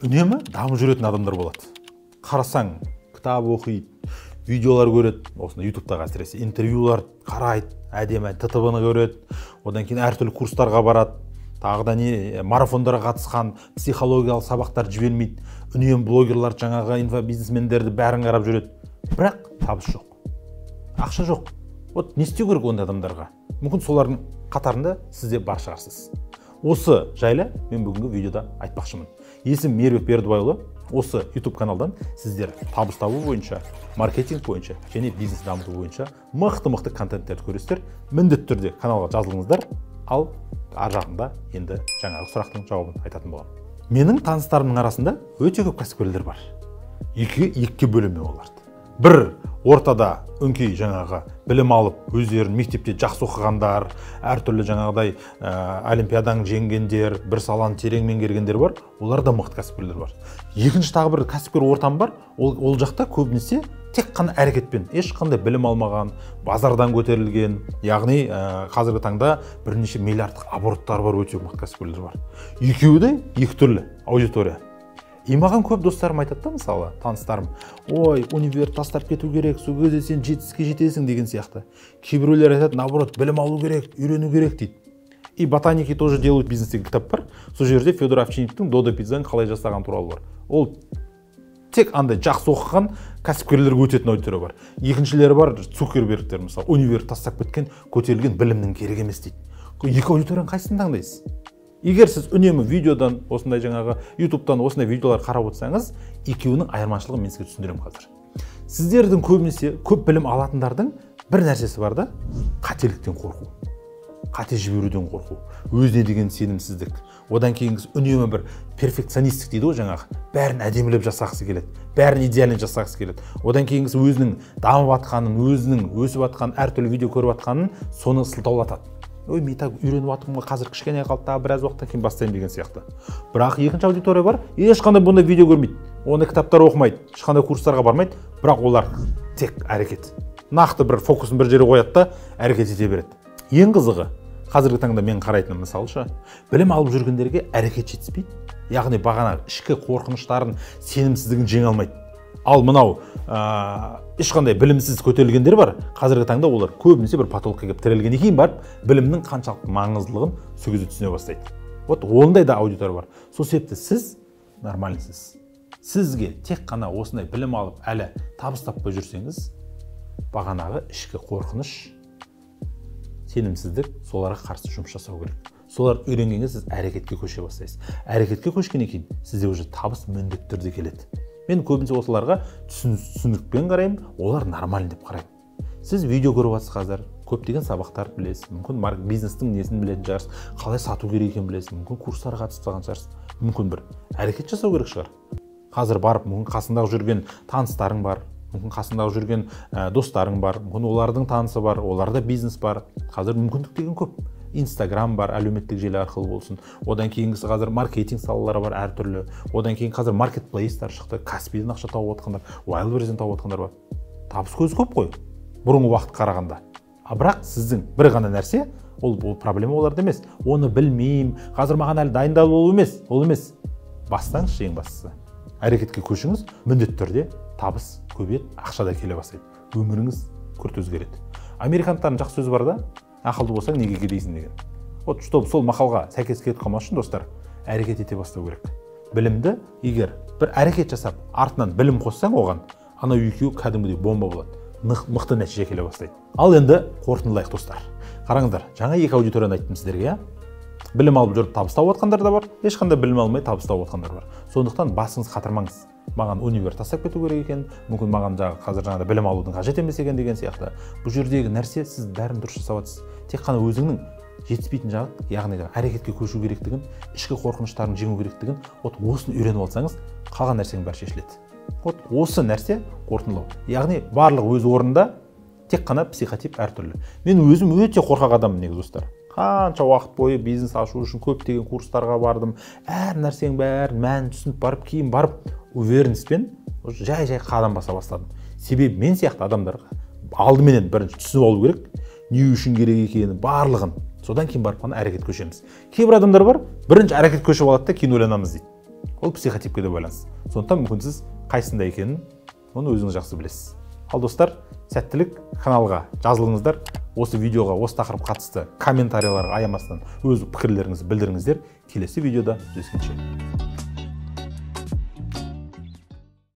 үнемі дамып жүретін адамдар болады. Қарасаң, кітап оқиды, видеолар көреді, осында ютубтағы әсіресе интервьюлар қарайды, әдемі ТТВ-ны көреді, одан кейін әртүрлі курстарға барады, тағы да не марафондарға қатысқан, психологиялық сабақтар жібермейді, үнемі блогерлар жаңағы инфобизнесмендерді бәрін қарап жүреді, бірақ табыс жоқ, ақша жоқ. Вот не істеу керек ондай адамдарға? Мүмкін солардың қатарында сіз де бар шығарсыз. Осы жайлы мен бүгінгі видеода айтпақшымын. Есімім Мейірбек Бердібайұлы. Осы YouTube каналдан сіздер табыс табу бойынша, маркетинг бойынша және бизнес дамыту бойынша мықты контенттерді көресіздер. Міндетті түрде каналға жазылыңыздар, ал ар жағында енді жаңағы сұрақтың жауабын айтатын боламын. Менің таныстарымның арасында өте көп кәсіпкерлер бар. Екіге бөліме оларды. Бір ортада өңкей жаңағы білім алып, өздерін мектепте жақсы оқығандар, әртүрлі жаңағыдай олимпиаданың жеңгендер, бір саланы терең меңгергендер бар, оларда мықты кәсіпкерлер бар. Екінші тағы бір кәсіпкер ортам бар, ол жақта көбінесе тек қана әрекетпен, ешқандай білім алмаған, базардан көтерілген, яғни қазіргі таңда бірнеше миллиардтық обороттары бар өте мықты кәсіпкерлер бар. Екеуі де екі түрлі аудитория. И маған көп достарым айтады да, мысалы, таныстарым, ой, универ тастап кету керек, сол кезде сен жетістікке жетесің деген сияқты. Кейбіреулер айтады, наоборот, білім алу керек, үйрену керек дейді. И ботаники тоже делают бизнес деген кітап бар. Сол жерде Федор Овчинниктің Додо пиццаны қалай жасаған туралы бар. Ол тек андай жақсы оқыған кәсіпкерлерге өтетін аудитория бар. Екіншілері бар, Цукербергтер, мысалы, универ тастап кеткен, көтерілген білімнің керек емес дейді. Екі аудиторияның қайсысын таңдайсыз? Егер сіз үнемі видеодан, осындай жаңағы ютубтан осындай видеолар қарап отырсаңыз, екеуінің айырмашылығын мен сізге түсіндіремін қазір. Сіздердің көбінесе көп білім алатындардың бір нәрсесі бар да, қателіктен қорқу, қате жіберуден қорқу, өзіне деген сенімсіздік. Одан кейінгісі үнемі бір перфекционистік дейді ғой жаңағы, бәрін әдемілеп жасағысы келеді, бәрін идеально жасағысы келеді. Одан кейінгісі өзінің дамып атқанын, өзінің өсіп атқан әртүрлі видео көріп атқанын, соны сылтаулатады. Ой, мен так үйреніп атырмын, қазір кішкене қалды, біраз уақыттан кейін бастаймын деген сияқты. Бірақ екінші аудитория бар, ешқандай бұндай видео көрмейді, оны кітаптар оқымайды, ешқандай курстарға бармайды, бірақ олар тек әрекет. Нақты бір фокусын бір жерге қояды да, әрекет ете береді. Ең қызығы, қазіргі таңда мен қарайтыным мысалшы, білім алып жүргендерге әрекет жетіспейді, яғни бағана ішкі қорқыныштарын, сенімсіздігін жеңе алмайды. Ал мынау ешқандай білімсіз көтерілгендер бар, қазіргі таңда олар көбінесе бір потолокқа келіп тірелгеннен кейін барып, білімнің қаншалықты маңыздылығын сол кезде түсіне бастайды. Вот ондай да аудитория бар. Сол себепті сіз нормальсыз. Сізге тек қана осындай білім алып, әлі табыс таппай жүрсеңіз, бағанағы ішкі қорқыныш, сенімсіздік, соларға қарсы жұмыс жасау керек. Солар үйренгенге сіз әрекетке көше бастайсыз. Әрекетке көшкеннен кейін сізде уже табыс міндетті түрде келеді. Мен көбінесе осыларға түсінікпен қараймын, олар нормаль деп қараймын. Сіз видео көріп жатсыз қазір, көптеген сабақтар білесіз, мүмкін бизнестің несін білетін шығарсыз, қалай сату керек екенін білесіз, мүмкін курстарға қатысып қалған шығарсыз, мүмкін бір әрекет жасау керек шығар. Қазір барып, мүмкін қасындағы жүрген таныстарың бар, мүмкін қасындағы жүрген достарың бар, мүмкін олардың танысы бар, оларда бизнес бар. Қазір мүмкіндік деген көп. Инстаграм бар, әлеуметтік желі арқылы болсын. Одан кейінгісі қазір маркетинг салалары бар әртүрлі. Одан кейін қазір маркетплейстер шықты, Каспийден ақша тауып отқандар, Wildberriesден тауып отқандар бар. Табыс көзі көп қой, бұрынғы уақыт қарағанда. Бірақ сіздің бір ғана нәрсе, ол проблема оларда емес. Оны білмеймін, қазір маған әлі дайындалу емес, ол емес. Бастаңыз ең бастысы. Әрекетке көшіңіз, міндетті түрде табыс көбейеді, ақша да келе бастайды. Өміріңіз күрт өзгереді. Американдықтардың жақсы сөзі бар да, ақылды болсаң неге кедейсің деген. Вот чтобы сол мақалға сәйкес келіп қалмас үшін достар, әрекет ете бастау керек. Білімді егер бір әрекет жасап, артынан білім қоссаң оған, анау екеуі кәдімгідей бомба болады. Мықты нәтиже келе бастайды. Ал енді қорытындылайық достар. Қараңыздар, жаңа екі аудиторияны айттым сіздерге. Білім алып жүріп табыс тауып отқандар да бар, ешқандай білім алмай табыс тауып отқандар бар. Сондықтан басыңыз қатырмаңыз. Маған универ тастап кету керек екен, мүмкін маған қазір жаңағыда білім алудың қажет емес екен деген сияқты. Бұл жердегі нәрсе сіз бәрін дұрыс жасап жатсыз. Тек қана өзіңнің жетіспейтін жағы, яғни әрекетке көшу керектігін, ішкі қорқыныштарын жеңу керектігін, осыны үйреніп алсаңыз, қалған нәрсенің бәрі шешіледі. Осы нәрсе қорытындылау. Яғни барлық өз орнында, тек қана психотип әртүрлі. Мен өзім өте қорқақ адаммын негізі достар. Қанша уақыт бойы бизнес ашу үшін көптеген курстарға бардым. Әр нәрсенің бәрін мәнін түсініп барып, кейін барып, уверенностьпен жай қадам баса бастадым. Себебі мен сияқты адамдарға алдыменен бірінші түсініп алу керек, не үшін керек екенін, барлығын. Содан кейін барып қана әрекет көшеміз. Кейбір адамдар бар, бірінші әрекет көшіп алады да кейін ойланамыз дейді. ол психотипке де байланысты. Сондықтан мүмкін сіз қайсында екенін оны өзіңіз жақсы білесіз. Ал достар, сәттілік, каналға жазылыңыздар. Осы видеоға, осы тақырып қатысты комментарийларға аямастан өз пікірлеріңізді білдіріңіздер. Келесі видеода жүздескенше.